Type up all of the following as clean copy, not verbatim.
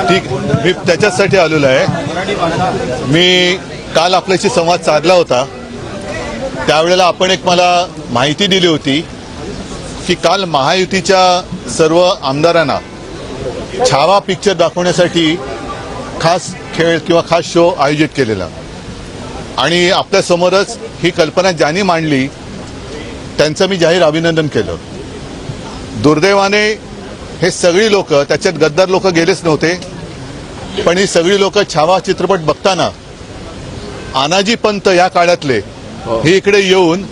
ठीक, मी त्याच्यासाठी आलेलो आहे. मी काल आपल्याशी संवाद साधला होता, त्यावेळेला आपण एक मला माहिती दिली होती की काल महायुतीच्या सर्व आमदारांना छावा पिक्चर दाखवण्यासाठी खास खेळ किंवा खास शो आयोजित केलेला आणि आपल्यासमोरच ही कल्पना ज्यांनी मांडली त्यांचं मी जाहीर अभिनंदन केलं. दुर्दैवाने हे सगळी लोक, त्याच्यात गद्दार लोक गेलेच नव्हते, पण ही सगळी लोक छावा चित्रपट बघताना आनाजी पंत या काळातले हे इकडे येऊन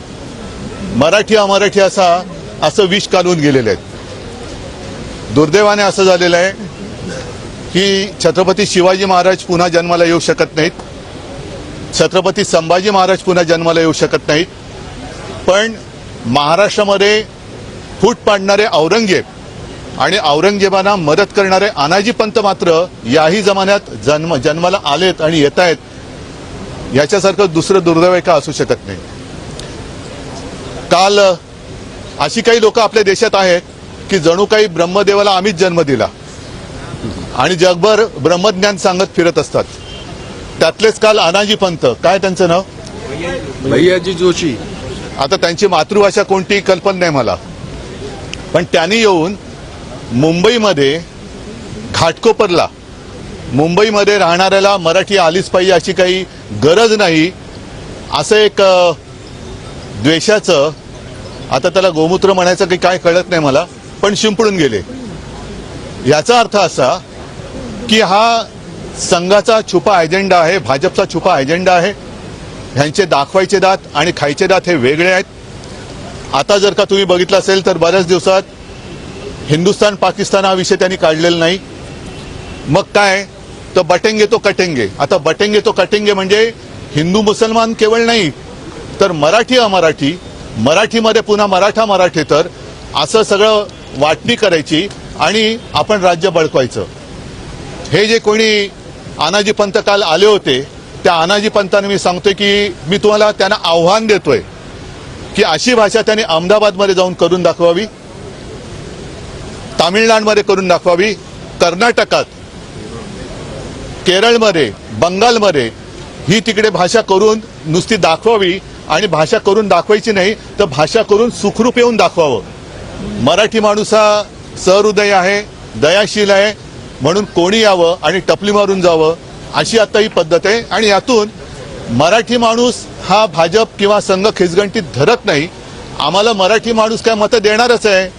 मराठी अमराठी असं विष काढून गेलेले आहेत. दुर्दैवाने असं झालेलं आहे की छत्रपती शिवाजी महाराज पुन्हा जन्माला येऊ शकत नाहीत, छत्रपती संभाजी महाराज पुन्हा जन्माला येऊ शकत नाहीत, पण महाराष्ट्रामध्ये फूट पाडणारे औरंगजेब आणि औरंगजेबांना मदत करणारे आनाजी पंत मात्र याही जमान्यात जन्माला आलेत आणि येत आहेत. याच्यासारखं दुसरं दुर्दैव का असू शकत नाही. काल अशी काही लोक आपल्या देशात आहेत की जणू काही ब्रह्मदेवाला आम्हीच जन्म दिला आणि जगभर ब्रह्मज्ञान सांगत फिरत असतात. त्यातलेच काल आनाजी पंत, काय त्यांचं नाव, भैयाजी जोशी. आता त्यांची मातृभाषा कोणती कल्पना नाही मला, पण त्यांनी येऊन मुंबईमध्ये घाटकोपरला मुंबईमध्ये राहणाऱ्याला मराठी आलीच पाहिजे अशी काही गरज नाही असं एक द्वेषाचं, आता त्याला गोमूत्र म्हणायचं की काय कळत नाही मला, पण शिंपडून गेले. याचा अर्थ असा की हा संघाचा छुपा अजेंडा आहे, भाजपचा छुपा अजेंडा आहे. ह्यांचे दाखवायचे दात आणि खायचे दात हे वेगळे आहेत. आता जर का तुम्ही बघितलं असेल तर बऱ्याच दिवसात हिंदुस्थान पाकिस्तान हा विषय त्यांनी काढलेला नाही. मग काय, तर बटेंगे तो कटेंगे. आता बटेंगे तो कटेंगे म्हणजे हिंदू मुसलमान केवळ नाही तर मराठी अमराठी, मराठीमध्ये पुन्हा मराठा मराठेतर असं सगळं वाटणी करायची आणि आपण राज्य बळकवायचं. हे जे कोणी आनाजी पंत काल आले होते त्या आनाजी पंतांना मी सांगतोय की मी तुम्हाला त्यांना आव्हान देतोय की अशी भाषा त्यांनी अहमदाबादमध्ये जाऊन करून दाखवावी, तामिळनाडूमध्ये करून दाखवावी, कर्नाटकात, केरळमध्ये, बंगालमध्ये ही तिकडे भाषा करून नुसती दाखवावी आणि भाषा करून दाखवायची नाही तर भाषा करून सुखरूप येऊन दाखवावं. मराठी माणूस हा सहृदय आहे, दयाशील आहे, म्हणून कोणी यावं आणि टपली मारून जावं अशी आता ही पद्धत आहे. आणि यातून मराठी माणूस हा भाजप किंवा संघ खिचगंटीत धरत नाही. आम्हाला मराठी माणूस काय मतं देणारच आहे,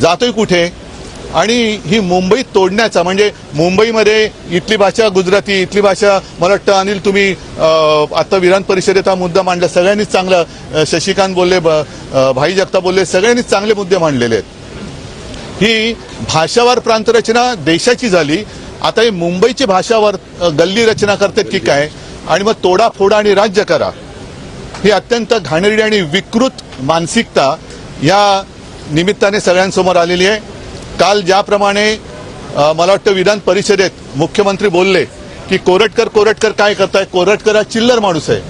जातोय कुठे. आणि ही मुंबई तोडण्याचा म्हणजे मुंबईमध्ये इथली भाषा गुजराती, इथली भाषा, मला वाटतं अनिल तुम्ही आता विधान परिषदेत हा मुद्दा मांडला, सगळ्यांनीच चांगला, शशिकांत बोलले, भाई जगताप बोलले, सगळ्यांनीच चांगले मुद्दे मांडलेले आहेत. ही भाषावार प्रांतरचना देशाची झाली. आता ही मुंबईची भाषावर गल्ली रचना करतात की काय, आणि मग तोडा फोडा आणि राज्य करा, ही अत्यंत घाणेरडी आणि विकृत मानसिकता या निमित्ताने सगळ्यांसमोर आलेली आहे. काल ज्याप्रमाणे मला वाटतं विधान परिषदेत मुख्यमंत्री बोलले की कोरटकर काय करताय, कोरटकर हा चिल्लर माणूस आहे,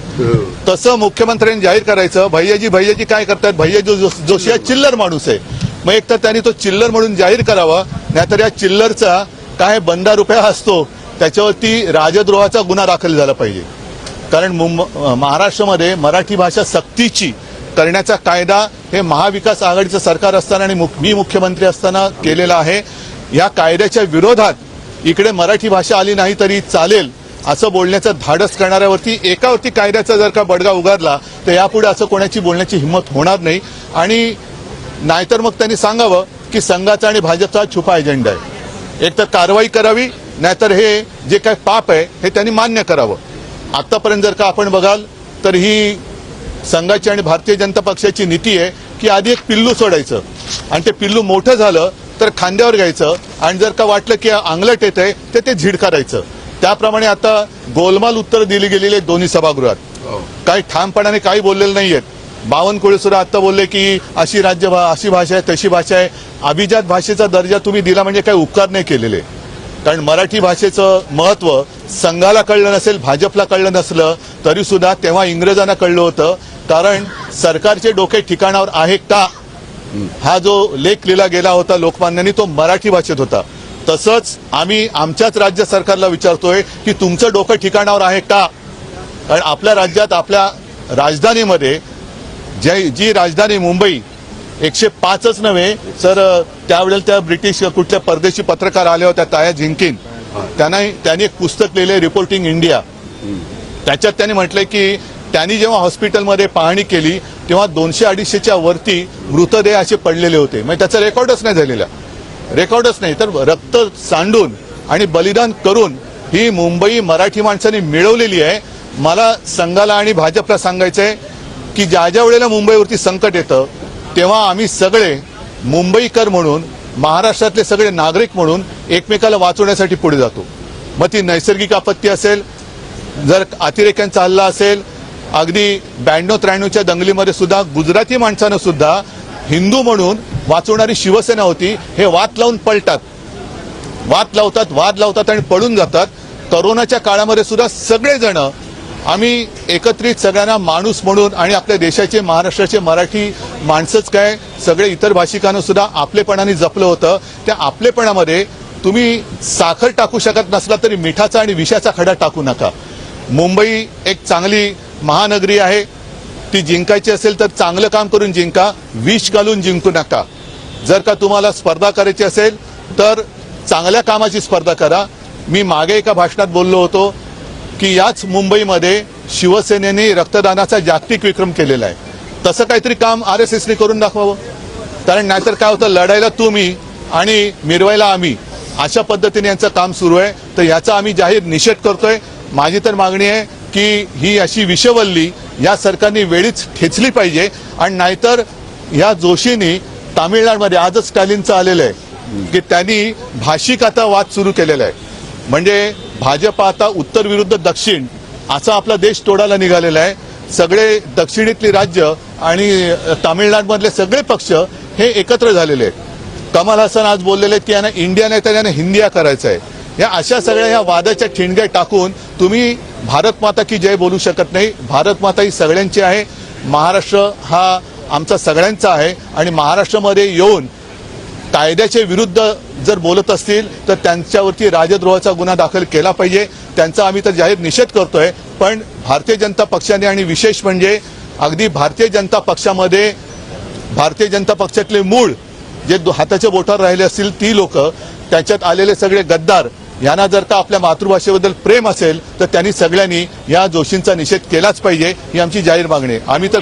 तसं मुख्यमंत्र्यांनी जाहीर करायचं भैयाजी काय करतायत, भैयाजी जोशी हा चिल्लर माणूस आहे. मग एक तर त्यांनी तो चिल्लर म्हणून जाहीर करावा, नाहीतर या चिल्लरचा काय बंदा रुपया असतो त्याच्यावरती राजद्रोहाचा गुन्हा दाखल झाला पाहिजे. कारण महाराष्ट्रामध्ये मराठी भाषा सक्तीची करण्याचा कायदा हे महाविकास आघाडीचं सरकार असताना आणि मी मुख्यमंत्री असताना केलेला आहे. या कायद्याच्या विरोधात इकडे मराठी भाषा आली नाही तरी चालेल असं बोलण्याचं धाडस करणाऱ्यावरती एकावरती कायद्याचा जर का बडगा उगारला तर यापुढे असं कोणाची बोलण्याची हिंमत होणार नाही. आणि नाहीतर मग त्यांनी सांगावं की संघाचा आणि भाजपचा छुपा अजेंडा आहे. एक तर कारवाई करावी, नाहीतर हे जे काही पाप आहे हे त्यांनी मान्य करावं. आतापर्यंत जर का आपण बघाल तर ही संघाची आणि भारतीय जनता पक्षाची नीती आहे की आधी एक पिल्लू सोडायचं आणि ते पिल्लू मोठं झालं तर खांद्यावर घ्यायचं आणि जर का वाटलं की अंगलट येत आहे तर ते झिडकारायचं. त्याप्रमाणे आता गोलमाल उत्तर दिली गेलेली आहेत दोन्ही सभागृहात. काही ठामपणाने काही बोललेलं नाहीयेत. बावनकुळे सुद्धा आता बोलले की अशी अशी भाषा आहे, तशी भाषा आहे. अभिजात भाषेचा दर्जा तुम्ही दिला म्हणजे काही उपकार नाही केलेले. कारण मराठी भाषेचं महत्त्व संघाला कळलं नसेल, भाजपला कळलं नसलं तरी सुद्धा तेव्हा इंग्रजांना कळलं होतं. कारण सरकारचे डोके ठिकाणावर आहे का हा जो लेख लिहिला गेला होता लोकमान्यांनी तो मराठी भाषेत होता. तसंच आम्ही आमच्याच राज्य सरकारला विचारतोय की तुमचं डोकं ठिकाणावर आहे का? कारण आपल्या राज्यात आपल्या राजधानीमध्ये जी राजधानी मुंबई 105च नव्हे तर त्यावेळेला त्या ब्रिटिश कुठल्या परदेशी पत्रकार आल्या होत्या ताया झिंकिन, त्यांनी एक पुस्तक लिहिले रिपोर्टिंग इंडिया. त्याच्यात त्यांनी म्हटलंय की त्यांनी जेव्हा हॉस्पिटलमध्ये पाहणी केली तेव्हा 200-250च्या वरती मृतदेह असे पडलेले होते. म्हणजे त्याचा रेकॉर्डच नाही झालेला, रेकॉर्डच नाही. तर रक्त सांडून आणि बलिदान करून ही मुंबई मराठी माणसांनी मिळवलेली आहे. मला संघाला आणि भाजपला सांगायचंय की ज्या ज्या वेळेला मुंबईवरती संकट येतं तेव्हा आम्ही सगळे मुंबईकर म्हणून, महाराष्ट्रातले सगळे नागरिक म्हणून एकमेकाला वाचवण्यासाठी पुढे जातो. मग ती नैसर्गिक आपत्ती असेल, जर अतिरेक्यांचा हल्ला असेल, अगदी 92-93च्या दंगलीमध्ये सुद्धा गुजराती माणसानं सुद्धा हिंदू म्हणून वाचवणारी शिवसेना होती. हे वाद लावून पळतात, वाद लावतात आणि पळून जातात. करोनाच्या काळामध्ये सुद्धा सगळेजण आम्ही एकत्रित सगळ्यांना माणूस म्हणून आणि आपल्या देशाचे, महाराष्ट्राचे मराठी माणसंच काय सगळे इतर भाषिकांना सुद्धा आपलेपणाने जपलं होतं. त्या आपलेपणामध्ये तुम्ही साखर टाकू शकत नसला तरी मिठाचा आणि विषाचा खडा टाकू नका. मुंबई एक चांगली महानगरी आहे, ती जिंकायची असेल तर चांगलं काम करून जिंका, विष घालून जिंकू नका. जर का तुम्हाला स्पर्धा करायची असेल तर चांगल्या कामाची स्पर्धा करा. मी मागे एका भाषणात बोललो होतो की याच मुंबईमध्ये शिवसेनेने रक्तदानाचा जागतिक विक्रम केलेला आहे. तसं काहीतरी काम RSSने करून दाखवावं. कारण नाहीतर काय होतं, लढायला तुम्ही आणि मिरवायला आम्ही, अशा पद्धतीने यांचं काम सुरू आहे. तर याचा आम्ही जाहीर निषेध करतोय. माझी तर मागणी आहे की ही अशी विषवल्ली या सरकारने वेळीच ठेचली पाहिजे. आणि नाहीतर या जोशींनी तामिळनाडूमध्ये आजच स्टॅलिनचं आलेलं आहे की त्यांनी भाषिक आता वाद सुरू केलेला आहे. म्हणजे भाजप आता उत्तर विरुद्ध दक्षिण असा आपला देश तोडायला निघालेला आहे. सगळे दक्षिणेतली राज्य आणि तामिळनाडूमधले सगळे पक्ष हे एकत्र झालेले आहेत. कमल हसन आज बोललेले आहेत की यांना इंडिया नाही तर यांना हिंदिया करायचं आहे. या अशा सगळ्या ह्या वादाच्या ठिणग्या टाकून तुम्ही भारत माता की जय बोलू शकत नाही. भारत माता ही सगळ्यांची आहे. महाराष्ट्र हा आमचा सगळ्यांचा आहे आणि महाराष्ट्रामध्ये येऊन कायद्याच्या विरुद्ध जर बोलत असतील तर त्यांच्यावरती राजद्रोहाचा गुन्हा दाखल केला पाहिजे. त्यांचा आम्ही तर जाहीर निषेध करतोय. पण भारतीय जनता पक्षाने आणि विशेष म्हणजे अगदी भारतीय जनता पक्षामध्ये भारतीय जनता पक्षातले मूळ जे हाताच्या बोटावर राहिले असतील ती लोक, त्याच्यात आलेले सगळे गद्दार, यांना जर का आपल्या मातृभाषेबद्दल प्रेम असेल तर त्यांनी सगळ्यांनी या जोशींचा निषेध केलाच पाहिजे. ही आमची जाहीर मागणी आहे. आम्ही तर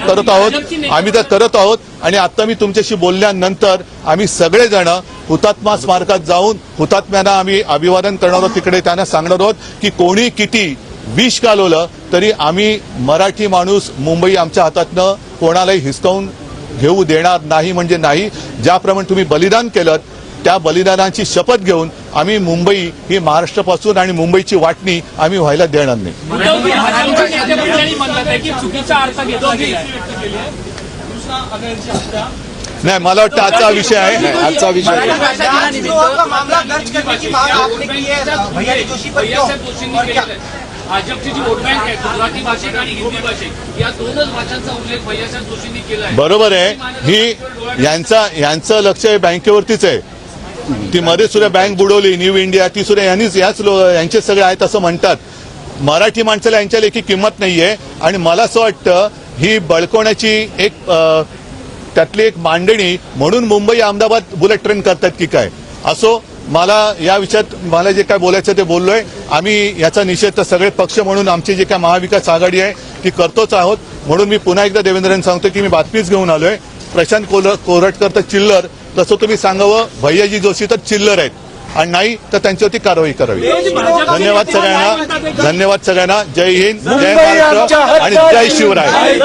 करत आहोत आणि आता मी तुमच्याशी बोलल्यानंतर आम्ही सगळेजण हुतात्मा स्मारकात जाऊन हुतात्म्यांना आम्ही अभिवादन करणार आहोत. तिकडे त्यांना सांगणार आहोत की कोणी किती विष घालवलं तरी आम्ही मराठी माणूस मुंबई आमच्या हातातनं कोणालाही हिसकावून घेऊ देणार नाही. म्हणजे नाही, ज्याप्रमाणे तुम्ही बलिदान केलं त्या बलिदानाची शपथ घेऊन आम्ही मुंबई ही महाराष्ट्रापासून आणि मुंबईची वाटणी आम्ही व्हायला देणार नाही. नाही, मला वाटतं आजचा विषय आहे. भाजपची जी वोट बँक आहे गुजराती भाषिक आणि हिंदी भाषिक या दोनच भाषांचा उल्लेख भैयासाहेब जोशींनी केला आहे. बरोबर आहे. ही यांचं लक्ष बँकेवरतीच आहे. ती मध्ये सुद्धा बँक बुडवली न्यू इंडिया, ती सुद्धा यांचे सगळे आहेत असं म्हणतात. मराठी माणसाला यांच्या लेखी किंमत नाहीये. आणि मला असं वाटतं ही बळकवण्याची एक त्यातली एक मांडणी म्हणून मुंबई अहमदाबाद बुलेट ट्रेन करतात की काय. असो, मला या विषयात मला जे काय बोलायचं ते बोललोय. आम्ही याचा निषेध तर सगळे पक्ष म्हणून आमची जी काय महाविकास आघाडी आहे ती करतोच आहोत. म्हणून मी पुन्हा एकदा देवेंद्रन सांगतो की मी बातमीच घेऊन आलोय. प्रशांत कोरटकर तर चिल्लर, तसं तुम्ही सांगावं भैयाजी जोशी तर चिल्लर आहेत आणि नाही तर त्यांच्यावरती कारवाई करावी. धन्यवाद सगळ्यांना. जय हिंद, जय महाराष्ट्र आणि जय शिवराय.